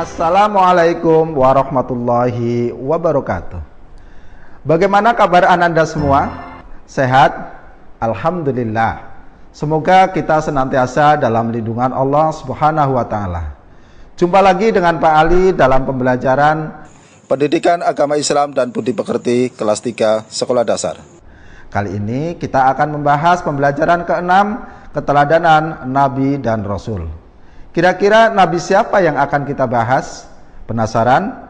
Assalamualaikum warahmatullahi wabarakatuh. Bagaimana kabar Ananda semua? Sehat? Alhamdulillah. Semoga kita senantiasa dalam lindungan Allah Subhanahu wa taala. Jumpa lagi dengan Pak Ali dalam pembelajaran Pendidikan Agama Islam dan Budi Pekerti kelas 3 Sekolah Dasar. Kali ini kita akan membahas pembelajaran ke-6, keteladanan Nabi dan Rasul. Kira-kira Nabi siapa yang akan kita bahas? Penasaran?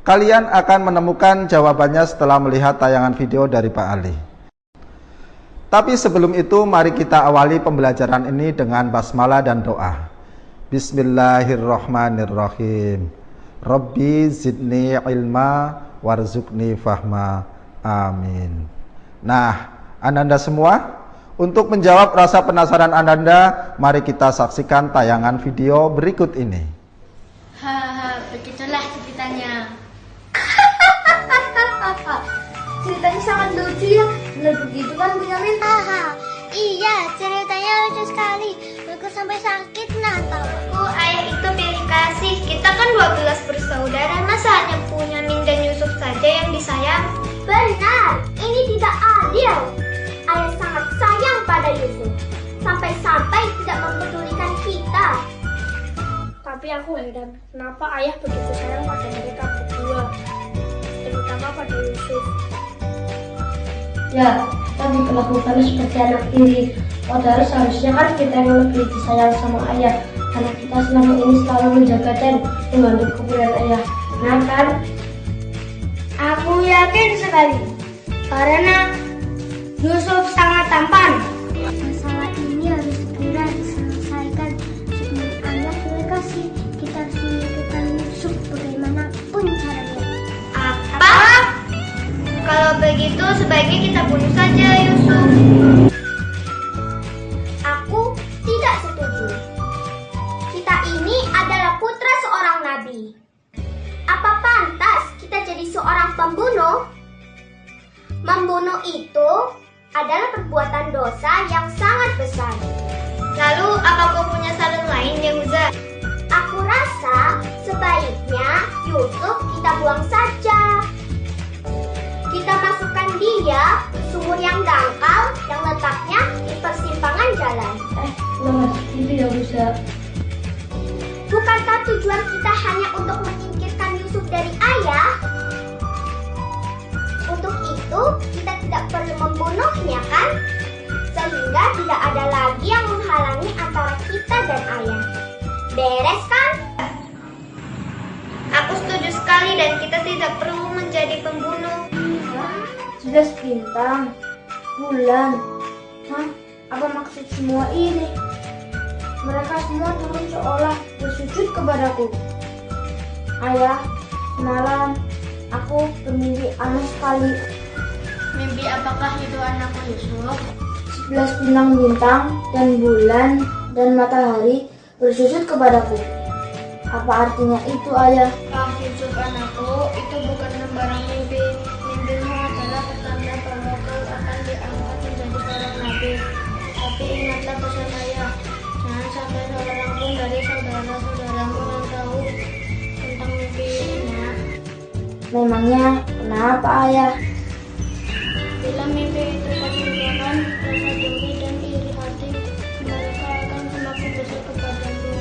Kalian akan menemukan jawabannya setelah melihat tayangan video dari Pak Ali. Tapi sebelum itu, mari kita awali pembelajaran ini dengan basmalah dan doa. Bismillahirrahmanirrahim. Rabbi zidni ilma warzuqni fahma. Amin. Nah, Ananda semua, untuk menjawab rasa penasaran Ananda, mari kita saksikan tayangan video berikut ini. Haha, begitulah ceritanya. Ceritanya sangat lucu ya. Benar begitu kan Benyamin? Iya, ceritanya lucu sekali. Aku sampai sakit tahu. Ayah itu pilih kasih. Kita kan 12 bersaudara. Masa hanya punya Min dan Yusuf saja yang disayang? Benar, ini tidak adil. Ayah sangat sayang pada Yusuf, sampai-sampai tidak mempedulikan kita. Tapi aku heran, kenapa ayah begitu sayang pada mereka berdua, terutama pada Yusuf. Ya, kita diperlakukan seperti anak tiri. Padahal seharusnya kan kita yang lebih disayang sama ayah, karena kita selama ini selalu menjaga dan membantu kebutuhan ayah. Benar kan? Aku yakin sekali, karena Yusuf sangat tampan. Masalah ini harus segera diselesaikan sebelum ayah berkasih. Kita harus memikirkan Yusuf bagaimanapun caranya. Apa? Kalau begitu sebaiknya kita bunuh saja Yusuf. Aku tidak setuju. Kita ini adalah putra seorang nabi. Apa pantas kita jadi seorang pembunuh? Membunuh itu adalah perbuatan dosa yang sangat besar. Lalu apa kau punya saran lain Yahuza? Aku rasa sebaiknya Yusuf kita buang saja. Kita masukkan dia ke sumur yang dangkal yang letaknya di persimpangan jalan. Nah, itu ya bisa. Bukankah tujuan kita hanya untuk menyingkirkan Yusuf dari ayah? Untuk itu kita tidak perlu membunuhnya kan? Sehingga tidak ada lagi yang menghalangi antara kita dan ayah. Beres kan? Aku setuju sekali dan kita tidak perlu menjadi pembunuh. Jelas bintang, bulan. Hah? Apa maksud semua ini? Mereka semua turun seolah bersujud kepadaku. Ayah, semalam aku bermimpi aneh sekali. Mimpi apakah itu anakku Yusuf? 11 bintang dan bulan dan matahari bersujud kepadaku. Apa artinya itu, ayah? Yusuf anakku, itu bukan sembarang mimpi. Mimpimu adalah pertanda bahwa kau akan diangkat menjadi seorang nabi. Tapi ingatlah pesan ayah, jangan sampai seorang pun dari saudara-saudaramu yang tahu tentang mimpinya. Memangnya kenapa, ayah? Bila mimpi itu menimbulkan rasa dengki dan iri hati, mereka akan semakin besar kepadamu.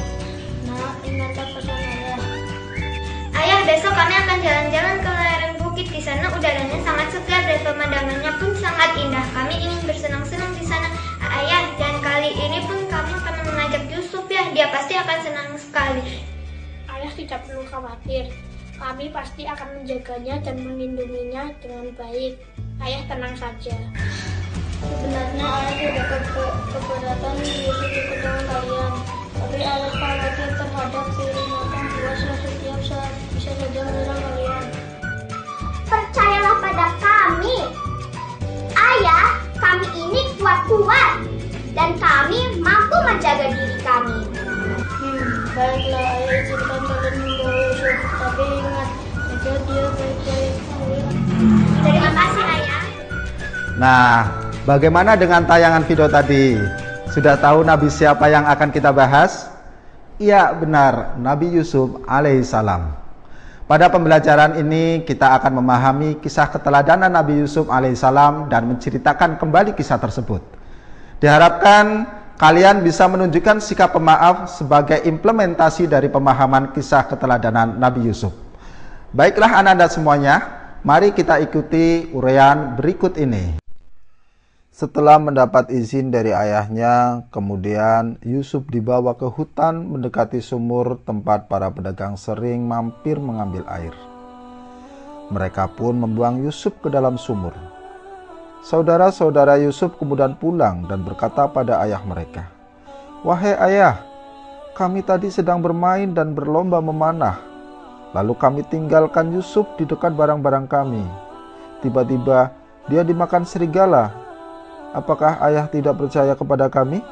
Nah, ingatlah pesan ayah. Ayah, besok kami akan jalan-jalan ke lereng bukit. Di sana udaranya sangat segar dan pemandangannya pun sangat indah. Kami ingin bersenang-senang di sana. Ayah, dan kali ini pun kamu akan mengajak Yusuf ya. Dia pasti akan senang sekali. Ayah tidak perlu khawatir. Kami pasti akan menjaganya dan melindunginya dengan baik. Ayah tenang saja. Sebenarnya ayah tidak keberatan Yusuf ikut dengan kalian. Tapi ayah khawatir terhadap keingatan buas yang setiap saat bisa saja menyerang kalian. Percayalah pada kami. Ayah, kami ini kuat-kuat dan kami mampu menjaga diri kami. Baiklah, ayah izinkan kalian membawa Yusuf. Tapi ingat, jaga dia baik-baik. Terima kasih ayah. Nah, bagaimana dengan tayangan video tadi? Sudah tahu Nabi siapa yang akan kita bahas? Iya, benar, Nabi Yusuf alaihissalam. Pada pembelajaran ini kita akan memahami kisah keteladanan Nabi Yusuf alaihissalam dan menceritakan kembali kisah tersebut. Diharapkan kalian bisa menunjukkan sikap pemaaf sebagai implementasi dari pemahaman kisah keteladanan Nabi Yusuf. Baiklah anak-anak semuanya, mari kita ikuti uraian berikut ini. Setelah mendapat izin dari ayahnya, kemudian Yusuf dibawa ke hutan mendekati sumur tempat para pedagang sering mampir mengambil air. Mereka pun membuang Yusuf ke dalam sumur. Saudara-saudara Yusuf kemudian pulang dan berkata pada ayah mereka, "Wahai ayah, kami tadi sedang bermain dan berlomba memanah. Lalu kami tinggalkan Yusuf di dekat barang-barang kami. Tiba-tiba dia dimakan serigala. Apakah ayah tidak percaya kepada kami?"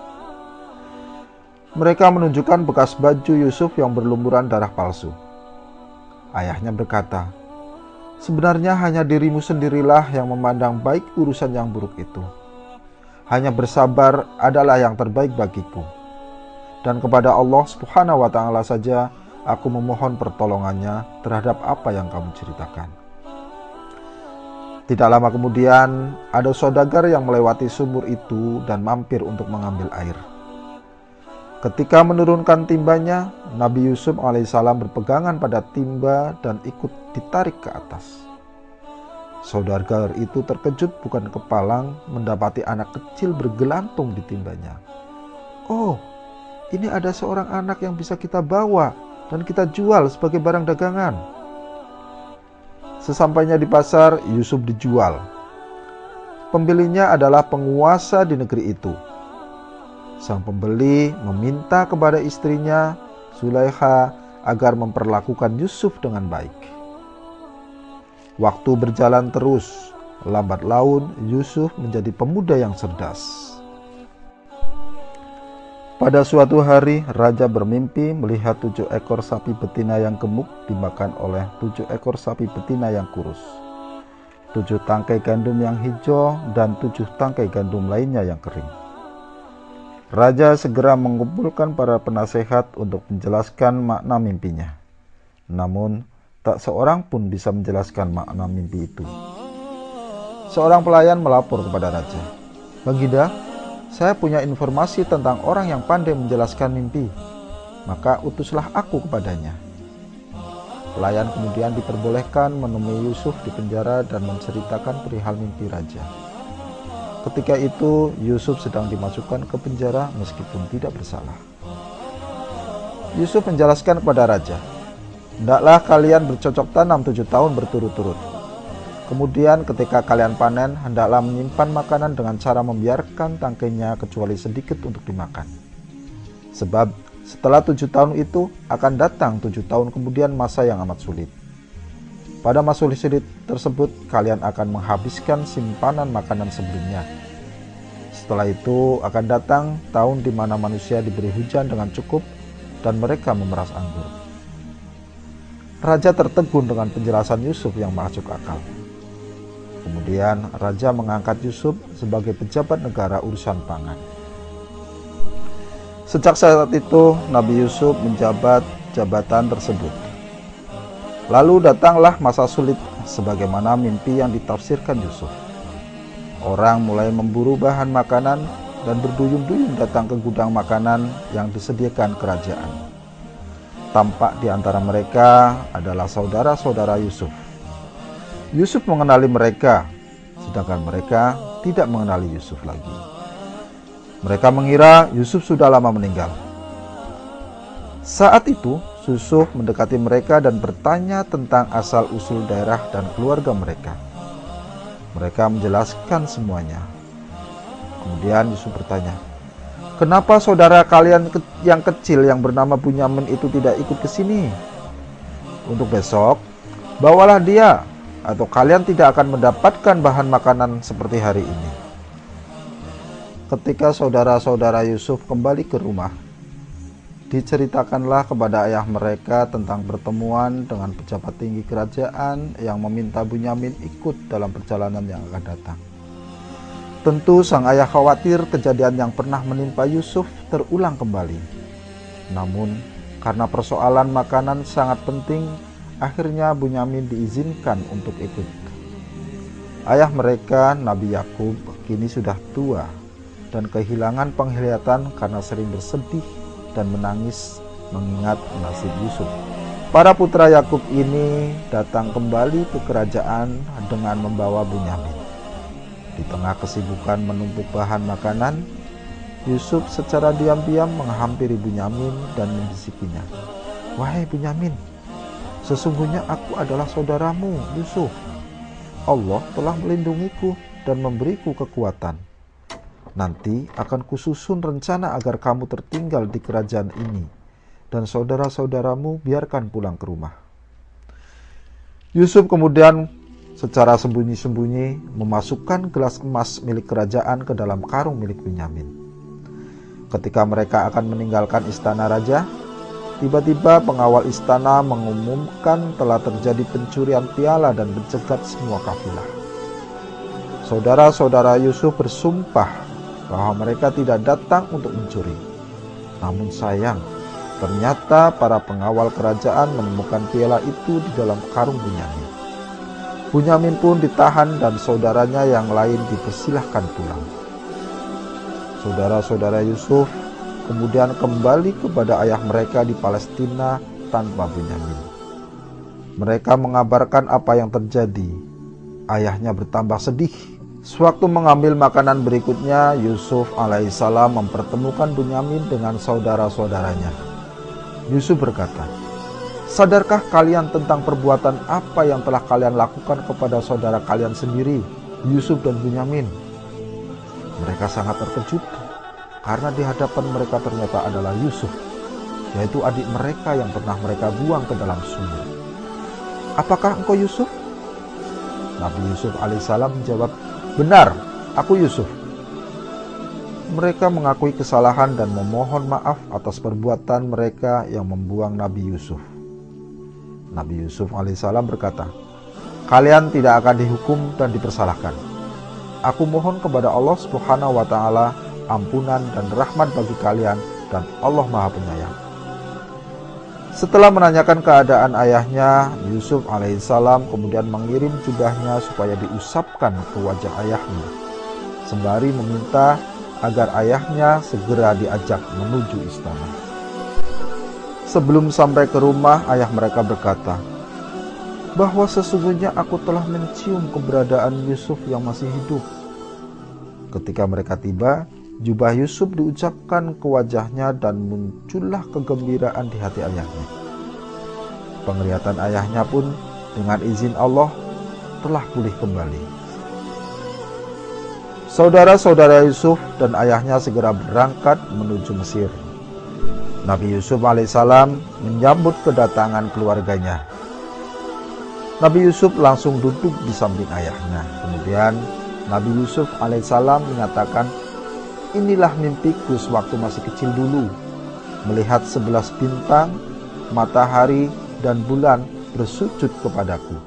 Mereka menunjukkan bekas baju Yusuf yang berlumuran darah palsu. Ayahnya berkata, "Sebenarnya hanya dirimu sendirilah yang memandang baik urusan yang buruk itu. Hanya bersabar adalah yang terbaik bagiku. Dan kepada Allah Subhanahu wa Ta'ala saja aku memohon pertolongannya terhadap apa yang kamu ceritakan." Tidak lama kemudian, ada saudagar yang melewati sumur itu dan mampir untuk mengambil air. Ketika menurunkan timbanya, Nabi Yusuf alaihissalam berpegangan pada timba dan ikut ditarik ke atas. Saudagar itu terkejut bukan kepalang mendapati anak kecil bergelantung di timbanya. "Oh, ini ada seorang anak yang bisa kita bawa dan kita jual sebagai barang dagangan." Sesampainya di pasar, Yusuf dijual. Pembelinya adalah penguasa di negeri itu. Sang pembeli meminta kepada istrinya, Zulaikha, agar memperlakukan Yusuf dengan baik. Waktu berjalan terus, lambat laun Yusuf menjadi pemuda yang cerdas. Pada suatu hari, raja bermimpi melihat 7 ekor sapi betina yang gemuk dimakan oleh 7 ekor sapi betina yang kurus, 7 tangkai gandum yang hijau, dan 7 tangkai gandum lainnya yang kering. Raja segera mengumpulkan para penasehat untuk menjelaskan makna mimpinya. Namun, tak seorang pun bisa menjelaskan makna mimpi itu. Seorang pelayan melapor kepada raja, "Baginda, saya punya informasi tentang orang yang pandai menjelaskan mimpi, maka utuslah aku kepadanya." Pelayan kemudian diperbolehkan menemui Yusuf di penjara dan menceritakan perihal mimpi raja. Ketika itu Yusuf sedang dimasukkan ke penjara meskipun tidak bersalah. Yusuf menjelaskan kepada raja, "Hendaklah kalian bercocok tanam 7 tahun berturut-turut. Kemudian ketika kalian panen, hendaklah menyimpan makanan dengan cara membiarkan tangkainya kecuali sedikit untuk dimakan. Sebab setelah 7 tahun itu akan datang 7 tahun kemudian masa yang amat sulit. Pada masa sulit tersebut kalian akan menghabiskan simpanan makanan sebelumnya. Setelah itu akan datang tahun di mana manusia diberi hujan dengan cukup dan mereka memeras anggur." Raja tertegun dengan penjelasan Yusuf yang masuk akal. Kemudian raja mengangkat Yusuf sebagai pejabat negara urusan pangan. Sejak saat itu Nabi Yusuf menjabat jabatan tersebut. Lalu datanglah masa sulit sebagaimana mimpi yang ditafsirkan Yusuf. Orang mulai memburu bahan makanan dan berduyun-duyun datang ke gudang makanan yang disediakan kerajaan. Tampak di antara mereka adalah saudara-saudara Yusuf. Yusuf mengenali mereka, sedangkan mereka tidak mengenali Yusuf lagi. Mereka mengira Yusuf sudah lama meninggal. Saat itu, Yusuf mendekati mereka dan bertanya tentang asal-usul daerah dan keluarga mereka. Mereka menjelaskan semuanya. Kemudian Yusuf bertanya, "Kenapa saudara kalian yang kecil yang bernama Bunyamin itu tidak ikut ke sini? Untuk besok, bawalah dia, atau kalian tidak akan mendapatkan bahan makanan seperti hari ini." Ketika saudara-saudara Yusuf kembali ke rumah, diceritakanlah kepada ayah mereka tentang pertemuan dengan pejabat tinggi kerajaan yang meminta Bunyamin ikut dalam perjalanan yang akan datang. Tentu sang ayah khawatir kejadian yang pernah menimpa Yusuf terulang kembali. Namun Karena persoalan makanan sangat penting, akhirnya Bunyamin diizinkan untuk ikut. Ayah mereka, Nabi Yakub, kini sudah tua dan kehilangan penglihatan karena sering bersedih dan menangis mengingat nasib Yusuf. Para putra Yakub ini datang kembali ke kerajaan dengan membawa Bunyamin. Di tengah kesibukan menumpuk bahan makanan, Yusuf secara diam-diam menghampiri Bunyamin dan membisikinya, "Wahai Bunyamin, sesungguhnya aku adalah saudaramu, Yusuf. Allah telah melindungiku dan memberiku kekuatan. Nanti akan kususun rencana agar kamu tertinggal di kerajaan ini, dan saudara-saudaramu biarkan pulang ke rumah." Yusuf kemudian secara sembunyi-sembunyi memasukkan gelas emas milik kerajaan ke dalam karung milik Bunyamin. Ketika mereka akan meninggalkan istana raja, tiba-tiba pengawal istana mengumumkan telah terjadi pencurian piala dan mencegat semua kafilah. Saudara-saudara Yusuf bersumpah bahwa mereka tidak datang untuk mencuri. Namun sayang, ternyata para pengawal kerajaan menemukan piala itu di dalam karung Bunyamin. Bunyamin pun ditahan dan saudaranya yang lain dipersilahkan pulang. Saudara-saudara Yusuf kemudian kembali kepada ayah mereka di Palestina tanpa Bunyamin. Mereka mengabarkan apa yang terjadi. Ayahnya bertambah sedih. Sewaktu mengambil makanan berikutnya, Yusuf alaihissalam mempertemukan Bunyamin dengan saudara-saudaranya. Yusuf berkata, "Sadarkah kalian tentang perbuatan apa yang telah kalian lakukan kepada saudara kalian sendiri, Yusuf dan Bunyamin?" Mereka sangat terkejut karena di hadapan mereka ternyata adalah Yusuf, yaitu adik mereka yang pernah mereka buang ke dalam sumur. "Apakah engkau Yusuf?" Nabi Yusuf alaihissalam menjawab, "Benar, aku Yusuf." Mereka mengakui kesalahan dan memohon maaf atas perbuatan mereka yang membuang Nabi Yusuf. Nabi Yusuf alaihissalam berkata, "Kalian tidak akan dihukum dan dipersalahkan. Aku mohon kepada Allah Subhanahu wa Ta'ala ampunan dan rahmat bagi kalian, dan Allah Maha Penyayang." Setelah menanyakan keadaan ayahnya, Yusuf alaihissalam kemudian mengirim jubahnya supaya diusapkan ke wajah ayahnya, sembari meminta agar ayahnya segera diajak menuju istana. Sebelum sampai ke rumah, ayah mereka berkata bahwa sesungguhnya aku telah mencium keberadaan Yusuf yang masih hidup. Ketika mereka tiba, jubah Yusuf diucapkan ke wajahnya dan muncullah kegembiraan di hati ayahnya. Penglihatan ayahnya pun dengan izin Allah telah pulih kembali. Saudara-saudara Yusuf dan ayahnya segera berangkat menuju Mesir. Nabi Yusuf alaihissalam menyambut kedatangan keluarganya. Nabi Yusuf langsung duduk di samping ayahnya. Kemudian Nabi Yusuf alaihissalam mengatakan, "Inilah mimpiku sewaktu masih kecil dulu, melihat 11 bintang, matahari, dan bulan bersujud kepadaku.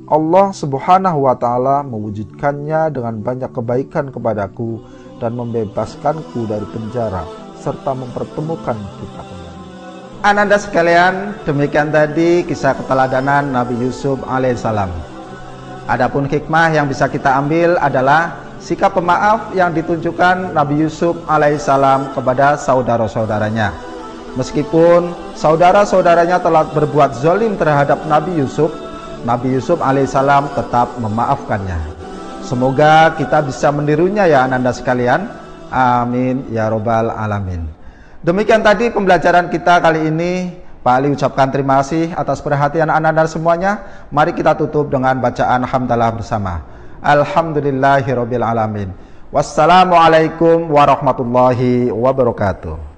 Allah Subhanahu wa Ta'ala mewujudkannya dengan banyak kebaikan kepadaku dan membebaskanku dari penjara serta mempertemukan kita kembali." Ananda sekalian, demikian tadi kisah keteladanan Nabi Yusuf alaihissalam. Adapun hikmah yang bisa kita ambil adalah sikap pemaaf yang ditunjukkan Nabi Yusuf alaihissalam kepada saudara-saudaranya. Meskipun saudara-saudaranya telah berbuat zalim terhadap Nabi Yusuf alaihissalam tetap memaafkannya. Semoga kita bisa menirunya ya ananda sekalian. Amin ya robbal alamin. Demikian tadi pembelajaran kita kali ini. Pak Ali ucapkan terima kasih atas perhatian ananda semuanya. Mari kita tutup dengan bacaan hamdalah bersama. Alhamdulillahirabbil alamin. Wassalamualaikum warahmatullahi wabarakatuh.